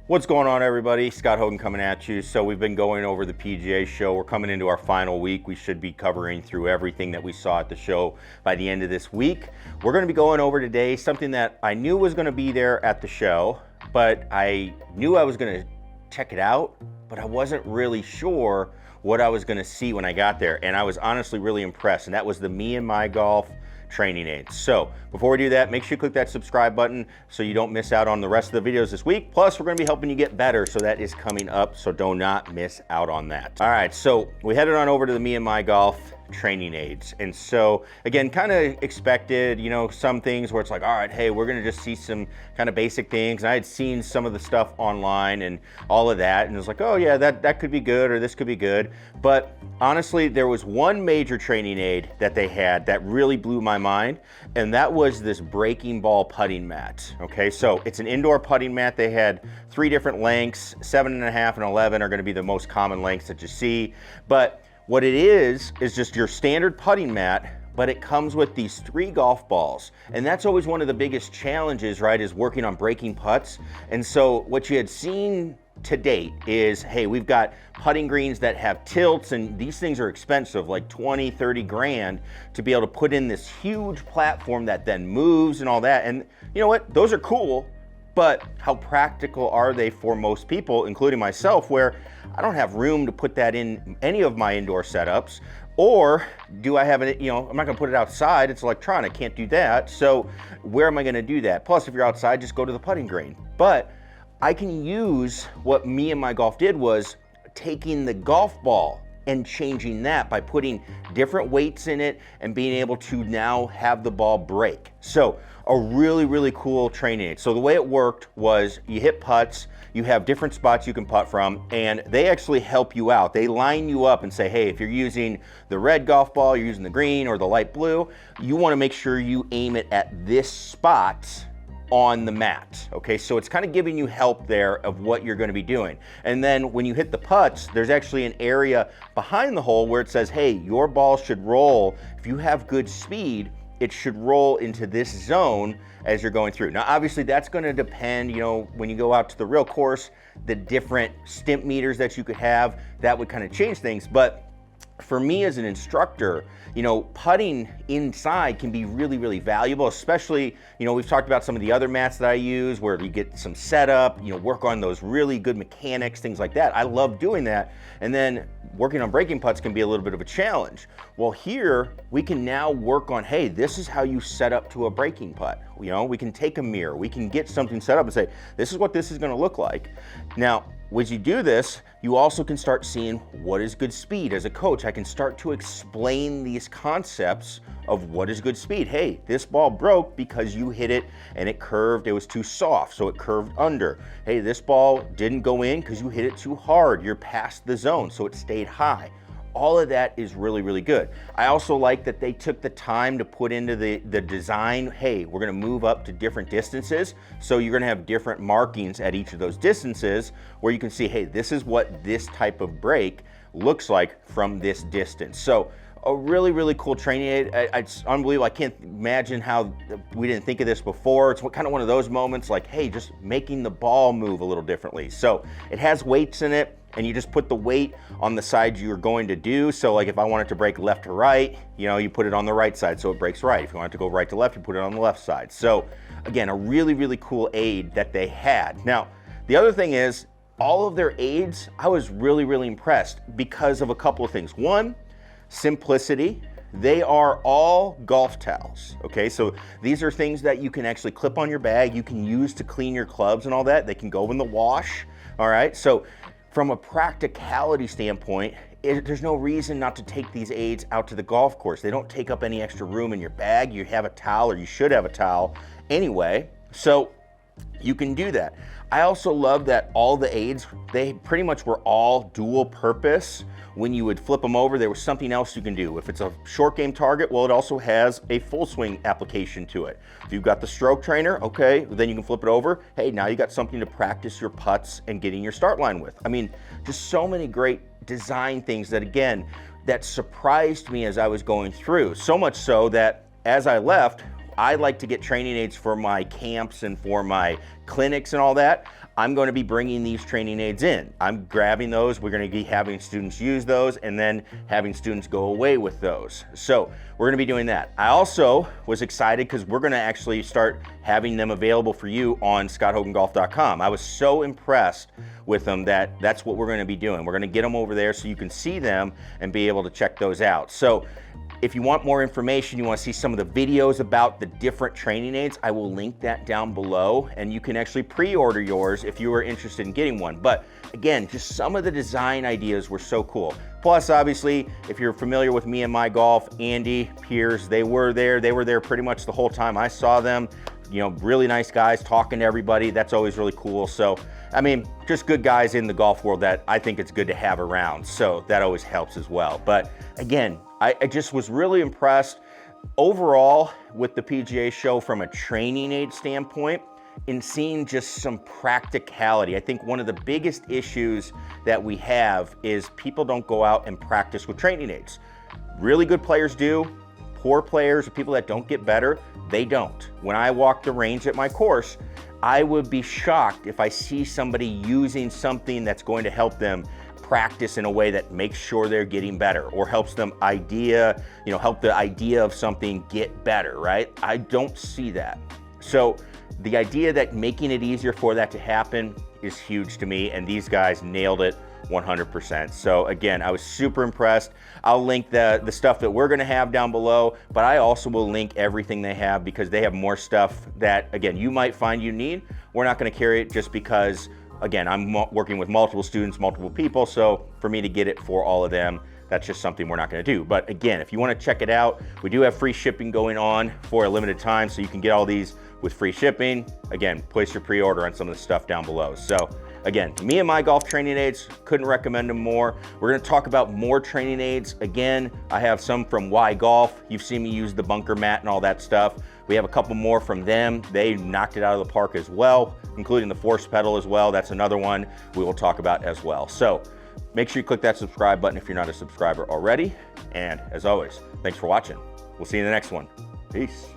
What's going on, everybody? Scott Hogan coming at you. So we've been going over the PGA show. We're coming into our final week. We should be covering through everything that we saw at the show by the end of this week. We're going to be going over today something that I knew was going to be there at the show, but I knew I was going to check it out, but I wasn't really sure what I was going to see when I got there. And I was honestly really impressed. And that was the Me and My Golf training aids. So before we do that, make sure you click that subscribe button so you don't miss out on the rest of the videos this week. Plus, we're going to be helping you get better, so that is coming up, so do not miss out on that. All right, so we headed on over to the Me and My Golf training aids. And so again, kind of expected, you know, some things where it's like, all right, hey, we're going to just see some kind of basic things. And I had seen some of the stuff online and all of that, and it was like, oh yeah, that could be good, or this could be good. But honestly, there was one major training aid that they had that really blew my mind, and that was this breaking ball putting mat. Okay, so it's an indoor putting mat. They had 3 different lengths. 7.5 and 11 are going to be the most common lengths that you see. But what it is just your standard putting mat, but it comes with these 3 golf balls. And that's always one of the biggest challenges, right, is working on breaking putts. And so what you had seen to date is, hey, we've got putting greens that have tilts, and these things are expensive, like 20, 30 grand to be able to put in this huge platform that then moves and all that. And you know what? Those are cool, but how practical are they for most people, including myself, where I don't have room to put that in any of my indoor setups? Or do I have it, you know, I'm not gonna put it outside, it's electronic, can't do that. So where am I gonna do that? Plus, if you're outside, just go to the putting green. But I can use what Me and My Golf did was taking the golf ball and changing that by putting different weights in it and being able to now have the ball break. So a really, really cool training aid. So the way it worked was you hit putts, you have different spots you can putt from, and they actually help you out. They line you up and say, hey, if you're using the red golf ball, you're using the green or the light blue, you wanna make sure you aim it at this spot on the mat. Okay, so it's kind of giving you help there of what you're going to be doing. And then when you hit the putts, there's actually an area behind the hole where it says, hey, your ball should roll. If you have good speed, it should roll into this zone as you're going through. Now, obviously that's going to depend, you know, when you go out to the real course, the different stimp meters that you could have, that would kind of change things. But for me as an instructor, you know, putting inside can be really, really valuable, especially, you know, we've talked about some of the other mats that I use where you get some setup, you know, work on those really good mechanics, things like that. I love doing that. And then working on breaking putts can be a little bit of a challenge. Well, here we can now work on, hey, this is how you set up to a breaking putt. You know, we can take a mirror, we can get something set up and say, this is what this is gonna look like. Now, as you do this, you also can start seeing what is good speed. As a coach, I can start to explain these concepts of what is good speed. Hey, this ball broke because you hit it and it curved, it was too soft, so it curved under. Hey, this ball didn't go in because you hit it too hard, you're past the zone, so it stayed high. All of that is really, really good. I also like that they took the time to put into the design, hey, we're gonna move up to different distances, so you're gonna have different markings at each of those distances where you can see, hey, this is what this type of break looks like from this distance. So a really, really cool training aid. It's unbelievable. I can't imagine how we didn't think of this before. It's kind of one of those moments like, hey, just making the ball move a little differently. So it has weights in it, and you just put the weight on the side you're going to do. So like if I want it to break left to right, you know, you put it on the right side so it breaks right. If you want it to go right to left, you put it on the left side. So again, a really, really cool aid that they had. Now, the other thing is, all of their aids, I was really, really impressed because of a couple of things. One, simplicity. They are all golf towels, okay? So these are things that you can actually clip on your bag, you can use to clean your clubs and all that. They can go in the wash, all right? So from a practicality standpoint, there's no reason not to take these aids out to the golf course. They don't take up any extra room in your bag. You have a towel, or you should have a towel anyway, so you can do that. I also love that all the aids, they pretty much were all dual purpose. When you would flip them over, there was something else you can do. If it's a short game target, well, it also has a full swing application to it. If you've got the stroke trainer, okay, then you can flip it over. Hey, now you got something to practice your putts and getting your start line with. I mean, just so many great design things that, again, that surprised me as I was going through. So much so that as I left, I like to get training aids for my camps and for my clinics and all that, I'm going to be bringing these training aids in. I'm grabbing those, we're going to be having students use those, and then having students go away with those. So we're going to be doing that. I also was excited because we're going to actually start having them available for you on scotthogangolf.com. I was so impressed with them that that's what we're going to be doing. We're going to get them over there so you can see them and be able to check those out. So if you want more information, you want to see some of the videos about the different training aids, I will link that down below, and you can actually pre-order yours if you are interested in getting one. But again, just some of the design ideas were so cool. Plus, obviously, if you're familiar with Me and My Golf, Andy, Piers, they were there pretty much the whole time I saw them. You know, really nice guys talking to everybody. That's always really cool. So, I mean, just good guys in the golf world that I think it's good to have around. So that always helps as well. But again, I just was really impressed overall with the PGA show from a training aid standpoint in seeing just some practicality. I think one of the biggest issues that we have is people don't go out and practice with training aids. Really good players do. Poor players, people that don't get better, they don't. When I walk the range at my course, I would be shocked if I see somebody using something that's going to help them practice in a way that makes sure they're getting better or helps them help the idea of something get better, right? I don't see that. So the idea that making it easier for that to happen is huge to me, and these guys nailed it 100%. So again, I was super impressed. I'll link the stuff that we're gonna have down below, but I also will link everything they have because they have more stuff that, again, you might find you need. We're not gonna carry it just because, again, I'm working with multiple students, multiple people, so for me to get it for all of them, that's just something we're not gonna do. But again, if you wanna check it out, we do have free shipping going on for a limited time, so you can get all these with free shipping. Again, place your pre-order on some of the stuff down below. So again, Me and My Golf training aids, couldn't recommend them more. We're gonna talk about more training aids. Again, I have some from Y Golf. You've seen me use the bunker mat and all that stuff. We have a couple more from them. They knocked it out of the park as well, including the force pedal as well. That's another one we will talk about as well. So make sure you click that subscribe button if you're not a subscriber already. And as always, thanks for watching. We'll see you in the next one. Peace.